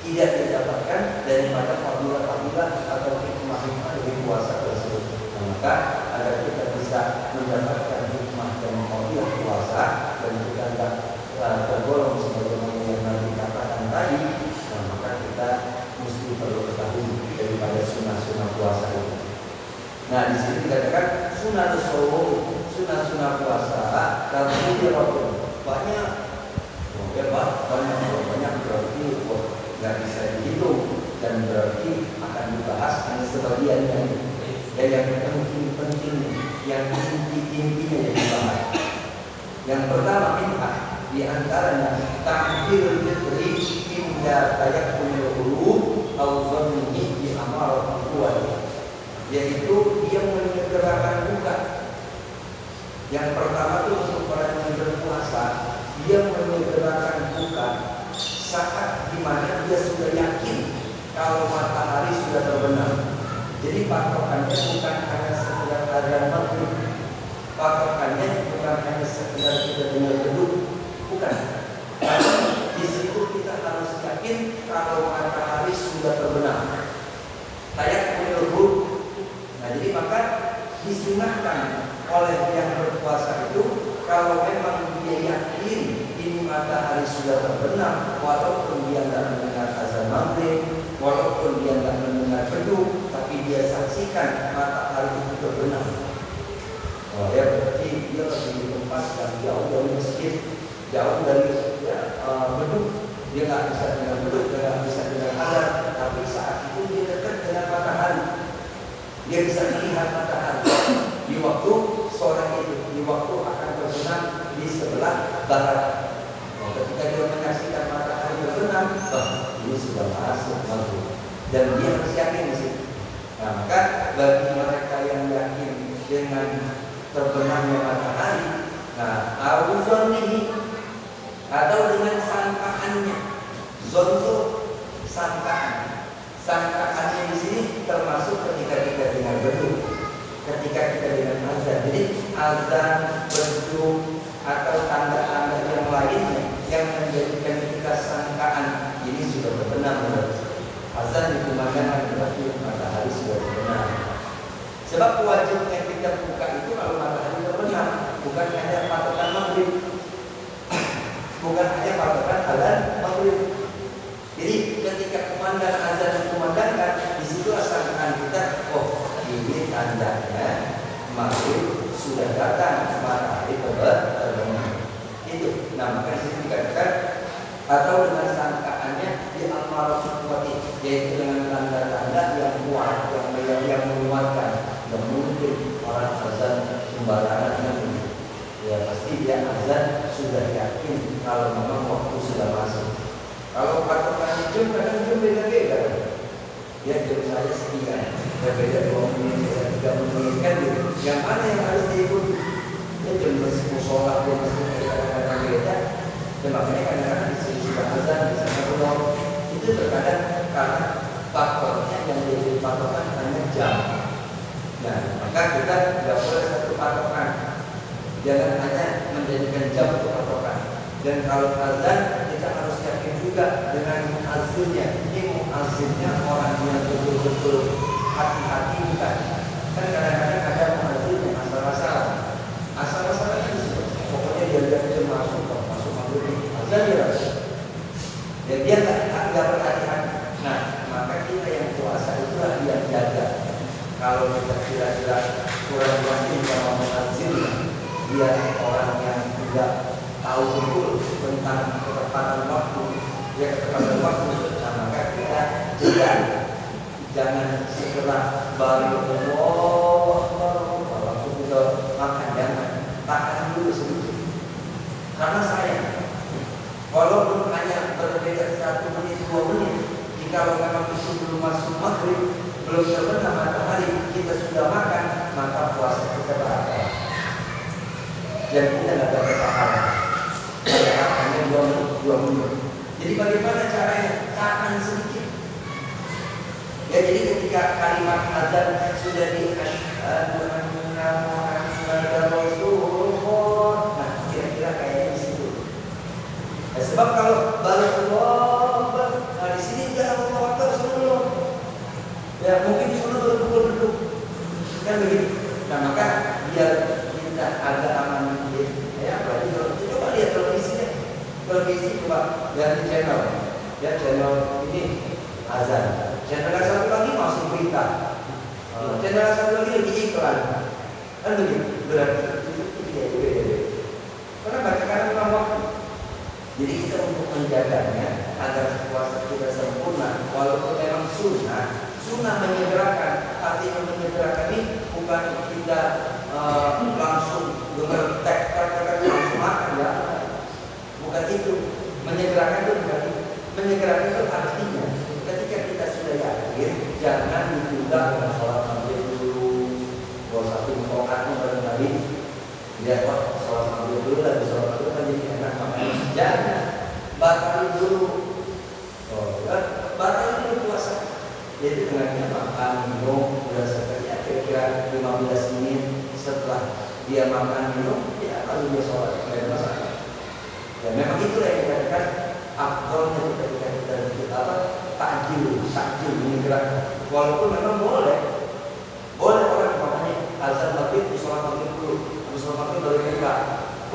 Tidak didapatkan fadilah atau hikmah dari puasa tersebut. Nah, maka agar kita bisa mendapatkan hikmah dan fadilah puasa dan kita tidak tergolong sebagaimana yang Nabi katakan tadi, nah, maka kita mesti perlu ketahui daripada sunnah-sunnah puasa itu. Nah, di sini dikatakan sunnah puasa kalau dia banyak, banyak berarti nggak bisa dihitung dan berarti akan dibahas hanya sebagiannya. Dan yang penting, yang intinya yang dibahas. Yang pertama di antaranya tampil fitri hingga tayakkunul qulub au dhannihi bi amal quwwati, yaitu dia menyegerakan buka. Yang pertama itu untuk orang yang berpuasa, dia menyegerakan buka saat dimana dia sudah yakin kalau matahari sudah terbenam. Jadi patokannya bukan hanya sekedar adzan maghrib, patokannya bukan hanya sekedar kita dengar beduk, bukan. Karena di situ kita harus yakin kalau matahari sudah terbenam. Tayakkunul qulub. Nah, jadi maka disunahkan oleh yang berpuasa itu kalau memang dia yakin ini matahari sudah terbenam, walaupun dia tidak mendengar azan maghrib, walaupun dia tidak mendengar beduk, tapi dia saksikan matahari itu terbenam. Oh ya, berarti dia lagi di tempat yang jauh dari masjid, jauh dari beduk, dia nggak bisa dengar beduk, dia nggak bisa dengar azan, tapi saat itu dia dekat dengan matahari, dia bisa melihat matahari di waktu sore itu, di waktu akan terbenam di sebelah barat. Nah, ketika dia menyaksikan matahari terbenam, ini sudah masuk maghrib, dan dia harus yakin di situ. Nah, maka bagi mereka yang yakin dengan terbenamnya matahari, nah, auzon ini atau dengan sangkaannya, zon itu sangkaan. Sangkaannya di sini termasuk ketika kita dengar beduk, ketika kita dengar azan. Jadi azan, beduk atau tanda-tanda yang lainnya yang menjadikan kita sangkaan ini sudah terbenam. Azan dikumandangkan berarti matahari sudah terbenam. Sebab wajibnya kita buka itu kalau matahari terbenam, bukan hanya patokan maghrib, bukan hanya patokan azan maghrib. Jadi ketika kumandang azan dikumandangkan, di situ sangkaan kita, oh ini tandanya maghrib sudah datang, matahari terbenam. Itu. Nah, maka disini dikatakan atau dengan sangkaannya di amal quwwati, yaitu dengan tanda-tanda yang kuat, yang menguatkan. Tidak mungkin orang azan sembarangan. Ya pasti dia azan sudah yakin kalau memang waktu sudah masuk. Kalau patokan jam, kadang jam beda-beda. Ya jam saya sekian, berbeda 2 menit, beda 3 menit kan gitu. Yang mana yang harus diikuti? Ya jam sholat, jam kadang-kadang beda. Dan makanya kadang-kadang sudah azan, bisa keluar. Itu terkadang karena faktornya yang jadi patokan hanya jam. Nah, maka kita tidak boleh satu patokan. Jangan hanya menjadikan jam untuk patokan. Dan kalau azan kita harus yakin juga dengan muazzinnya. Ini muazzinnya orang yang betul-betul hati-hati bukan. Kan kadang-kadang ada muazzin yang asal-asalan. Asal-asalan itu pokoknya dia masuk maghrib azan dia. Dan dia nggak berhati-hati. Nah, maka kita yang puasa itulah yang jaga. Kalau kita kira-kira kurang yakin sama muazzin, dia orang yang tidak tahu betul tentang ketepatan waktu, nah maka kita jaga. Jangan segera baru langsung kita makan, jangan, tahan dulu sedikit. Karena sayang, walaupun hanya berbeda 1 menit 2 menit, jika memang itu belum masuk maghrib, belum terbenam matahari, kita sudah makan, maka puasa kita batal. Dan kita tidak dapat pahala. Hanya 2 menit. Jadi bagaimana caranya? Tahan sedikit. Ya, jadi ketika kalimat azan sudah di asyhadu anna Muhammadar Rasulullah, nah kira-kira kayaknya di situ. Ya, sebab kalau baru Allah, nah di sini dia Allah Akbar sebelum. Ya mungkin disuruh betul duduk kan begitu. Nah maka biar kita agak aman ya berarti kalau coba lihat televisi coba ganti channel ya, channel ini azan, channel yang satu lagi masih berita, channel yang satu lagi lagi iklan kan begitu. Berarti itu beda. Karena bacaan memang waktu. Jadi kita untuk menjaganya agar puasa kita sempurna, walaupun memang sunnah menyegerakan. Artinya menyegerakan ini bukan kita langsung gemertek langsung makan ya, bukan itu. Menyegerakan itu bukan itu. Menyegerakan itu artinya ketika kita sudah yakin, jangan ditunda dengan sholat maghrib dulu. Kalau satu rakaatnya barangkali dia kok sholat maghrib dulu lagi sholat maghrib kan jadi enak makanya jangan batalin dulu. Batalin dulu puasa. Jadi dengan makan minum berdasarkan kira-kira 15 menit setelah dia makan minum ya lalu dia sholat tidak masalah. Ya memang itulah yang dikatakan afdolnya ketika kita takjil menyegerakan. Walaupun memang boleh orang makanya azan maghrib di sholat maghrib dulu, di sholat maghrib baru kita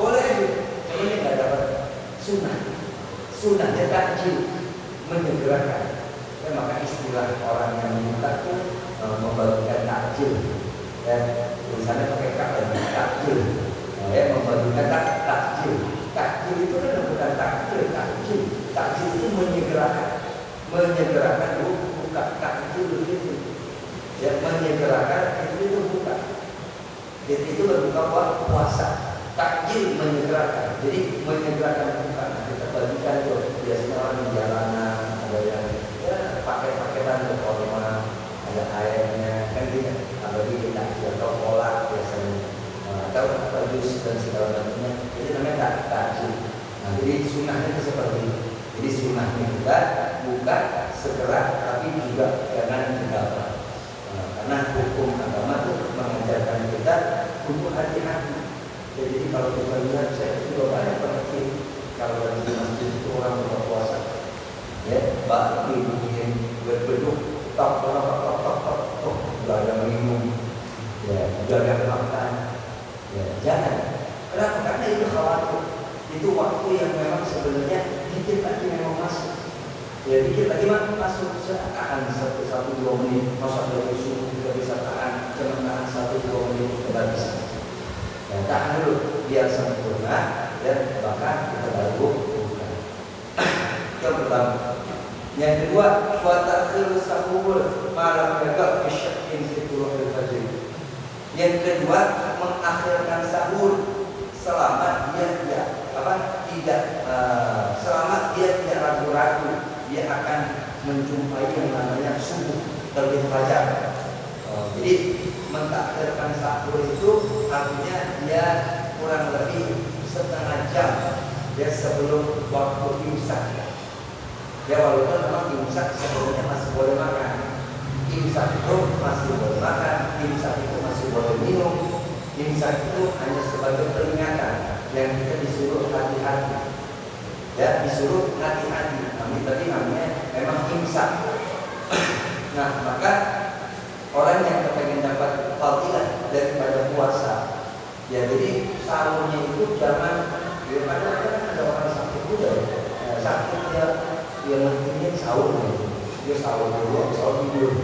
boleh itu. Cuma ini nggak dapat sunnahnya takjil menyegerakan. Ya, maka istilah orang yang minta itu membagikan takjil. Ya, tulisannya pakai kak lagi takjil. Ya, membagikan takjil. Takjil itu kan bukan takjil itu menyegerakan buka takjil itu. Ya, menyegerakan itu buka. Jadi itu berbuka puasa. Takjil menyegerakan. Jadi menyegerakan bukan. Kita bagikan tuh biasanya orang di jalanan ada yang pakai-paketan ke korma, ada airnya kan gitu. Apalagi kita atau kolak biasanya atau jus dan segala macamnya itu namanya takjil. Nah jadi sunnahnya itu seperti itu. Jadi sunnahnya juga bukan segera tapi juga jangan gegabah. Karena hukum agama itu mengajarkan kita untuk hati-hati. Jadi kalau kita lihat saya juga banyak berarti kalau lagi di masjid itu orang berpuasa ya baru bikin beduk tok nggak ada minum ya nggak ada makan ya jangan. Kenapa? Karena itu khawatir, itu waktu yang memang sebenarnya dikit lagi memang masuk ya, dikit lagi masuk akan 1-2 menit masa dari subuh kita bisa tahan, cuma tahan 1-2 menit kita bisa ya, tahan dulu biar sempurna dan bahkan kita baru buka. Yang pertama. Yang kedua, wa ta'khir sahur malam yaga fi syakkin fi tulu'il fajr. Yang kedua, mengakhirkan sahur selama dia tidak ragu-ragu dia akan menjumpai yang namanya subuh terbit fajar. Jadi mentakhirkan sahur itu artinya dia kurang lebih setengah jam ya sebelum waktu imsak. Ya walaupun memang imsak sebenarnya masih boleh makan, imsak itu masih boleh makan, imsak itu masih boleh minum, imsak itu hanya sebagai peringatan yang kita disuruh hati-hati. Ya disuruh hati-hati. Kami tadi namanya memang imsak. Nah maka orang yang pengen dapat fadilah daripada puasa, ya jadi sahurnya itu jangan daripada ada orang sakit juga ya, sakit ya. Yang pentingnya sahur dia sahur dulu, sahur tidur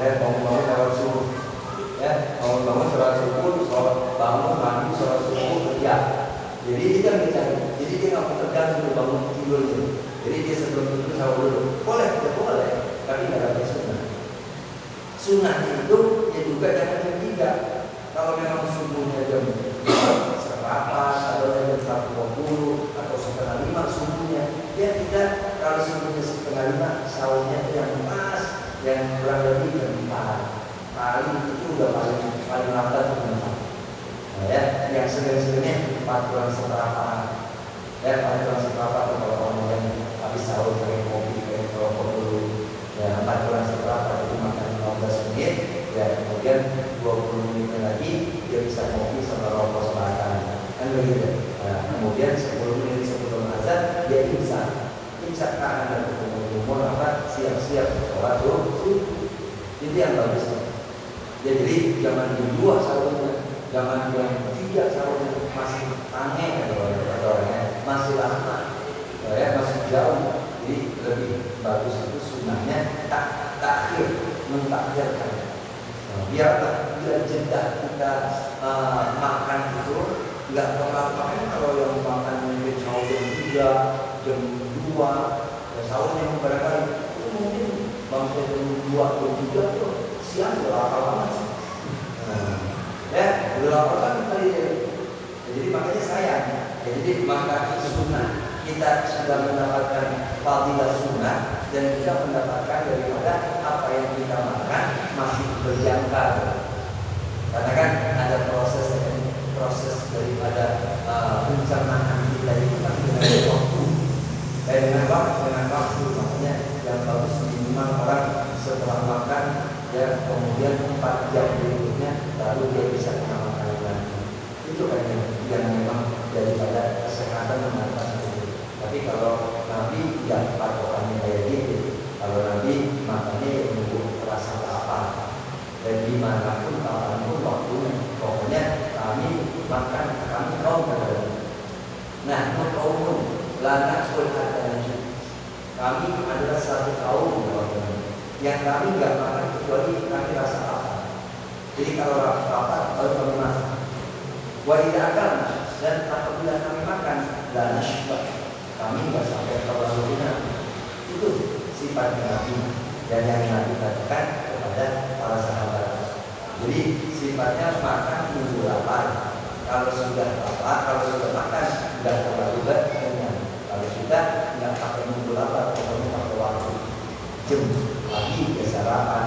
ya, bangun sholat subuh ya, bangun sholat subuh, sholat bangun mandi sholat subuh kerja. Jadi dia mencari, jadi dia nggak tergantung bangun tidurnya. Jadi dia sebelum tidur sahur dulu, boleh, tapi nggak ada sunnah. Sunnahnya itu ya juga jangan jam 3. Kalau memang subuhnya jam 4:00 atau jam 4:20 atau 4:30 subuhnya, ya kita kalau subuhnya 4:30 sahurnya itu yang pas, yang kurang lebih jam 4. Paling itu udah paling lambat jam 4. Nah, ya, yang sering-seringnya 4:15. Ya, 4:15 kalau orang yang habis sahur pakai kopi, pakai rokok dulu. Ya, 4:15 itu makan 15 menit. Ya, kemudian 20 menit lagi dia bisa kopi sama rokok selatan. Kan begitu. Nah, kemudian 10 menit sebelum azan dia imsak tahan dan umur siap-siap sholat subuh. Itu Itu yang bagus. Ya, jadi jangan dua sahurnya, jangan yang tiga sahurnya, masih tange kata orangnya, masih lama, ya masih jauh. Jadi lebih bagus itu sunnahnya takhir, mentakhirkan. Biar jeda kita makan itu nggak terlalu makan. Kalau yang makan mungkin sahur jam 3, jam 2, ya sahurnya barangkali itu mungkin bangsa jam 2, jam 3 itu siang udah lapar banget. Ya udah lapar kan tadi. Jadi makanya sayang. Ya, jadi maka sunnah kita sudah mendapatkan fadilah sunnah dan kita mendapatkan daripada apa yang kita makan masih berjangka. Karena kan ada proses daripada pencernaan kita itu kan dengan waktu. Dengan waktu makanya yang bagus minimal orang setelah makan ya kemudian 4 jam berikutnya baru dia bisa makan lagi. Itu kan yang memang daripada kesehatan mengatakan itu. Tapi kalau Nabi tidak patokannya kayak gitu. Kalau Nabi makannya ya menunggu rasa lapar. Dan dimanapun kapanpun waktunya. Pokoknya kami makan, kami kaum berada. Nah, kaumun lana kulhatan. Kami adalah satu kaum yang kami nggak makan kecuali kami rasa lapar. Jadi kalau rasa lapar baru kami makan. Wahidakal dan apabila kami makan lana syibah, kami nggak sampai kewajiban. Itu sifatnya Nabi dan yang Nabi katakan kepada para sahabat. Jadi sifatnya makan nunggu lapar. Kalau sudah lapar, kalau sudah makan sudah terlalu kenyang. Kalau kita nggak pakai nunggu lapar, pokoknya pakai waktu. Jam pagi ya sarapan,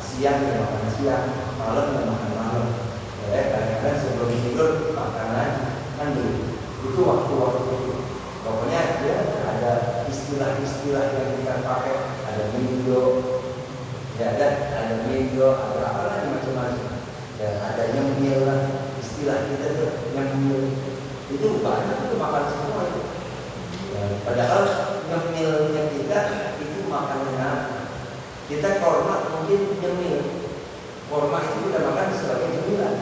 siang ya makan siang, malam ya makan malam. Ya kadang-kadang sebelum tidur makan lagi kan dulu. Itu waktu-waktu itu. Pokoknya ya ada istilah-istilah yang kita pakai, ada minggu, ya ada minggu, ada apa lagi macam-macam. Dan ada nyemil lah, istilah kita tuh nyemil. Itu banyak itu makan semua itu. Ya, padahal nyemilnya kita itu makannya apa? Kita korma mungkin nyemil. Korma itu kita makan sebagai cemilan.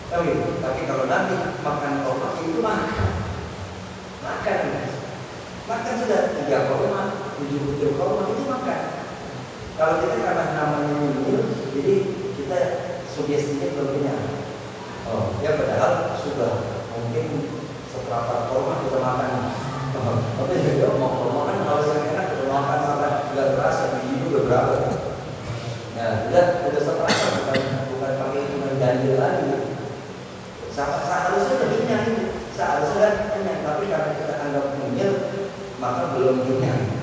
Tapi kalau nanti makan korma itu makan. Makan sudah 3 korma, 7 butir korma itu makan. Kalau kita karena namanya nyemil, jadi kita sugestinya belum kenyang. Ya padahal sudah mungkin seberapa korma kita makan. Tapi ya mau korma kan kalau yang enak kita makan sampai nggak terasa biji itu berapa? Nah udah seperasa bukan pakai hitungan ganjil lagi. Seharusnya udah kenyang itu. Seharusnya kenyang, tapi karena kita anggap nyemil, maka belum kenyang.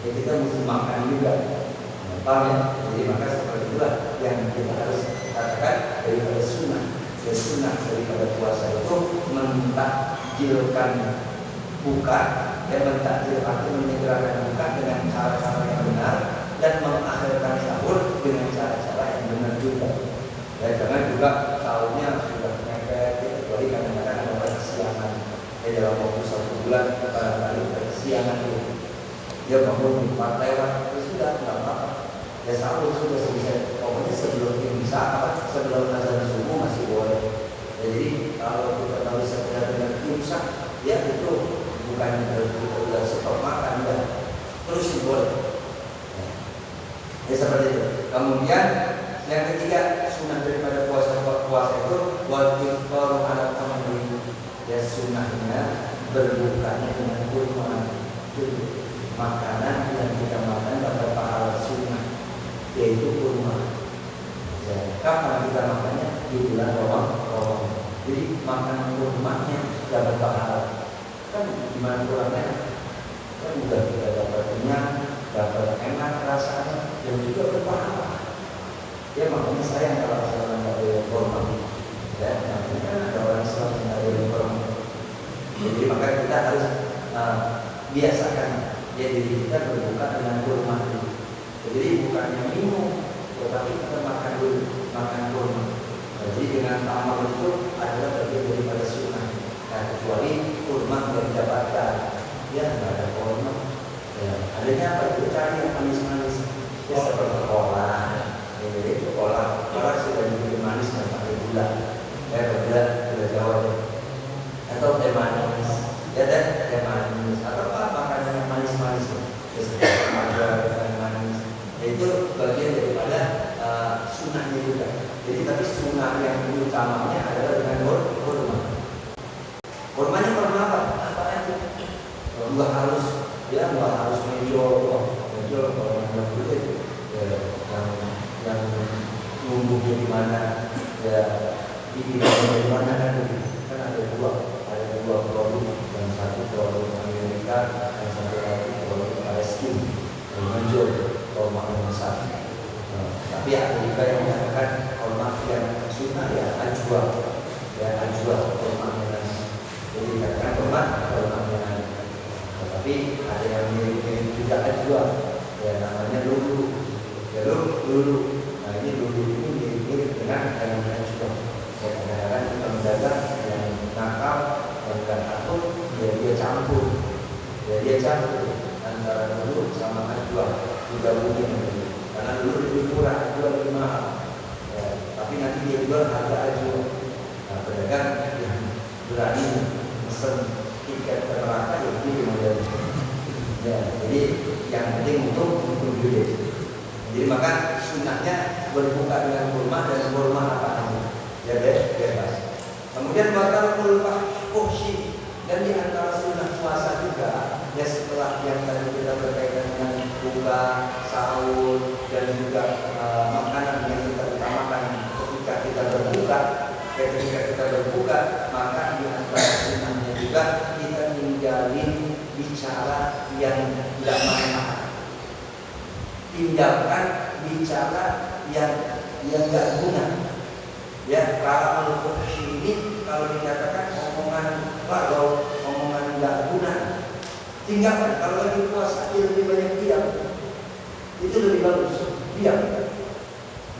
Jadi kita mesti makan juga. Paham ya? Jadi maka seperti itulah yang kita harus katakan daripada sunnah. Sunnah daripada puasa itu mentakjilkan buka dan mentakjil arti menyegerakan buka dengan cara-cara yang benar dan mengakhirkan sahur dengan cara-cara yang benar juga. Dan jangan juga sahurnya sudah mepet, kecuali kadang-kadang ada kesiangan. Dalam waktu 1 bulan barangkali kesiangan itu dia bangun 4 lewat itu sudah nggak apa-apa. Ya sahur sudah selesai. Pokoknya sebelum imsak sebelum azan subuh masih boleh. Ya, jadi kalau kita tahu sekedar dengan imsak, ya itu bukan kita sudah stop makan ya. Terus boleh. Ya seperti itu. Kemudian yang ketiga sunnah daripada puasa itu wajib kalau ada tamu ya sunnahnya berbukanya dengan kurma. Makanan yang kita makan dapat pahala sunnah yaitu kurma. Ya, kapan kita makannya? Di bulan Ramadan. Jadi makan kurmanya dapat pahala. Kan gimana kurangnya? Kan udah kita dapat kenyang, dapat enak rasanya dan juga berpahala. Ya makanya sayang kalau misalnya nggak ada kurma. Ya, makanya kan ada orang Islam yang nggak ada kurma. Jadi maka kita harus biasakan ya diri kita berbuka dengan kurma. Jadi bukannya minum, tetapi kita makan dulu, makan kurma. Jadi dengan tamal itu adalah bagian daripada sunnah. Nah kecuali kurma yang didapatkan, ya nggak ada kurma. Ya, adanya apa itu cari yang manis-manis, ya seperti kola, ya, itu tapi sunnah yang utamanya adalah dengan kurma. Kurmanya kurma apa? Apa aja. Nggak harus, ya nggak harus menjual kalau yang kulit, yang numbuhnya di mana, ya ini di mana kan ada dua produk, yang satu produk Amerika, yang satu lagi produk Palestina, yang menjual kurma yang besar. Tapi ada juga yang mengatakan kurma yang sunnah ya ajwa, kurma yang jadi katakan kurma yang. Tapi ada yang mirip juga ajwa, ya namanya lulu. Ya lulu. Nah ini lulu ini mirip dengan yang ajwa. Ya kadang-kadang kita menjaga yang nakal, yang nggak takut, dia campur antara lulu sama ajwa. Juga mungkin. Karena dulu lebih murah, dulu lebih mahal, ya, tapi nanti dia jual harga aja. Nah, pedagang yang berani mesen tiket ke neraka ya itu model. Ya, jadi yang penting untuk duit. Jadi maka sunnahnya berbuka dengan kurma dan kurma apa aja, ya bebas. Kemudian bakal fuhsyi, dan di antara sunnah puasa juga, ya setelah yang tadi kita berkaitan dengan buka, sahur, dan juga makanan yang kita utamakan ketika kita berbuka, maka di antara sunnahnya juga kita tinggalin bicara yang tidak manfaat, tinggalkan bicara yang tidak guna. Ya, para al-fuhsyi ini kalau dikatakan omongan baru, omongan tidak guna, tinggalkan. Kalau lagi puasa dia lebih banyak diam, itu lebih bagus.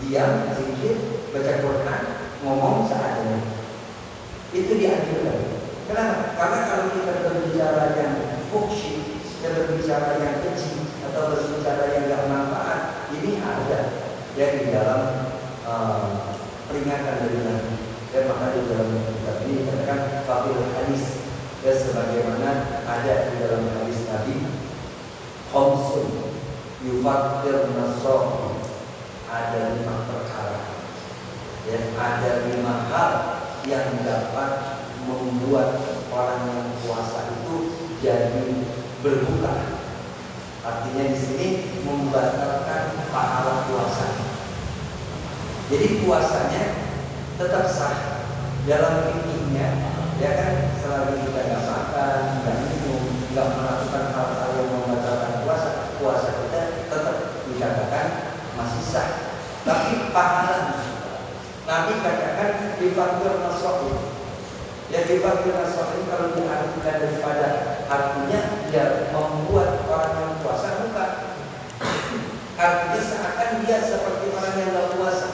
Diam, zikir, baca Quran, ngomong seadanya. Itu dianjurkan. Kenapa? Karena kalau kita berbicara yang fuhsyi, kita berbicara yang keji, atau berbicara yang tidak manfaat, ini ada ya di dalam peringatan dari Nabi. Dan maka di dalam kitab ini dikatakan faqih hadis, dan sebagaimana ada di dalam hadis Nabi, khamsun yufakkir nasrah, ada 5 perkara, ya, ada 5 hal yang dapat membuat orang yang puasa itu jadi berbuka. Artinya di sini membatalkan pahala puasa. Jadi puasanya tetap sah dalam fikihnya, ya kan, selagi kita nggak makan, nggak minum, nggak melakukan hal-hal yang membatalkan puasa kita tetap dikatakan masih sah. Tapi pahala, Nabi katakan difakir nasroh. Ya, difakir nasroh ini kalau diartikan daripada artinya dia membuat orang yang puasa bukan. Artinya seakan dia seperti orang yang nggak puasa.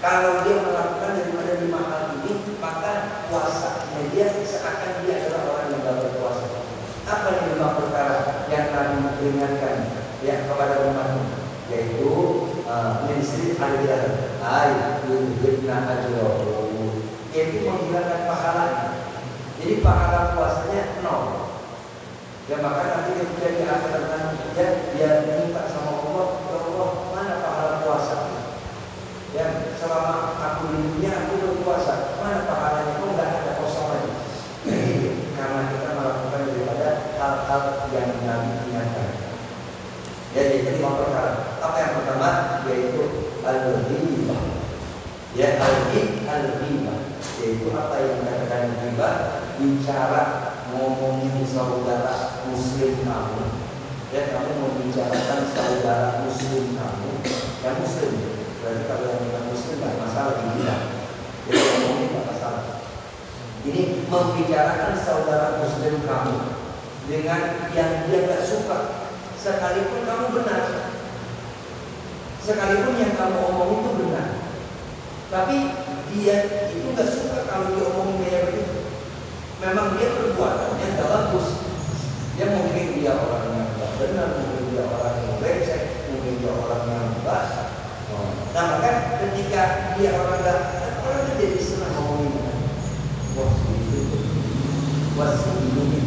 Kalau dia melakukan daripada 5 hal ini, maka puasanya dia seakan dia adalah orang yang nggak berpuasa. Apa yang 5 perkara yang Nabi memperingatkan ya kepada umatnya? Yaitu ministry al-jihad, yaitu menghilangkan pahalanya. Jadi pahala puasanya 0. Ya maka nanti ketika di akhirat nanti dia minta sama Allah, ya Allah, mana pahala puasa? Ya selama aku di dunia aku berpuasa, mana pahalanya? Kok nggak ada kosong lagi? Karena kita melakukan daripada hal-hal yang Nabi ingatkan. Ya, jadi 5 perkara. Apa yang pertama? Yaitu al-ghibah. Ya, al-ghibah. Yaitu apa yang dikatakan ghibah? Bicara, ngomongin saudara muslim kamu. Ya, kamu membicarakan saudara muslim kamu yang muslim. Berarti kalau yang bukan muslim nggak masalah dia. Jadi ngomongin nggak masalah. Ini membicarakan saudara muslim kamu dengan yang dia nggak suka. Sekalipun kamu benar, sekalipun yang kamu omongin itu benar, tapi dia itu nggak suka kalau diomongin kayak begitu. Memang dia perbuatannya nggak bagus. Dia mungkin dia orang yang nggak benar, mungkin dia orang yang leceh, mungkin dia orang yang basah. Nah maka ketika dia orang itu jadi senang ngomongin, wah begitu, wah begini,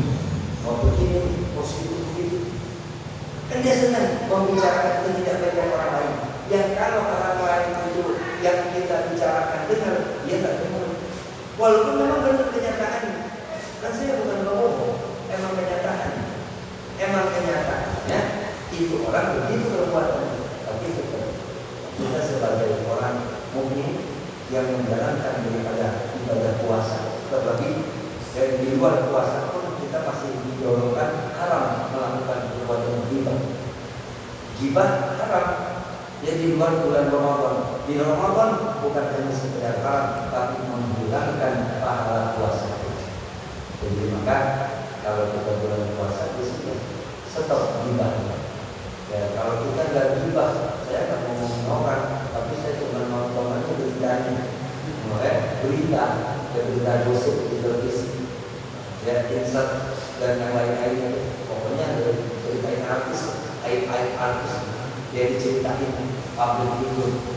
wah begini, positif begitu. Kan dia senang membicarakan itu tidak baik orang lain. Yang kalau orang lain itu yang kita bicarakan benar, dia tak dengar. Walaupun memang benar kenyataannya. Kan saya bukan bohong, emang kenyataannya. Emang kenyataannya itu orang begitu perbuatan. Tapi tetap kita sebagai orang mukmin yang menjalankan daripada ibadah puasa, terlebih dari di luar puasa pun kita pasti didorongkan haram melakukan perbuatan ghibah. Ghibah haram. Ya di luar bulan Ramadan. Di Ramadan bukan hanya sekedar haram, tapi menghilangkan pahala puasa. Jadi maka kalau kita bulan puasa itu stop ghibah. Ya kalau kita nggak ghibah, saya akan ngomongin orang, tapi saya cuma nonton aja beritanya, berita gosip di televisi, ya insert dan yang lain-lainnya. Pokoknya dari ceritain artis, aib artis, dia diceritain public figure.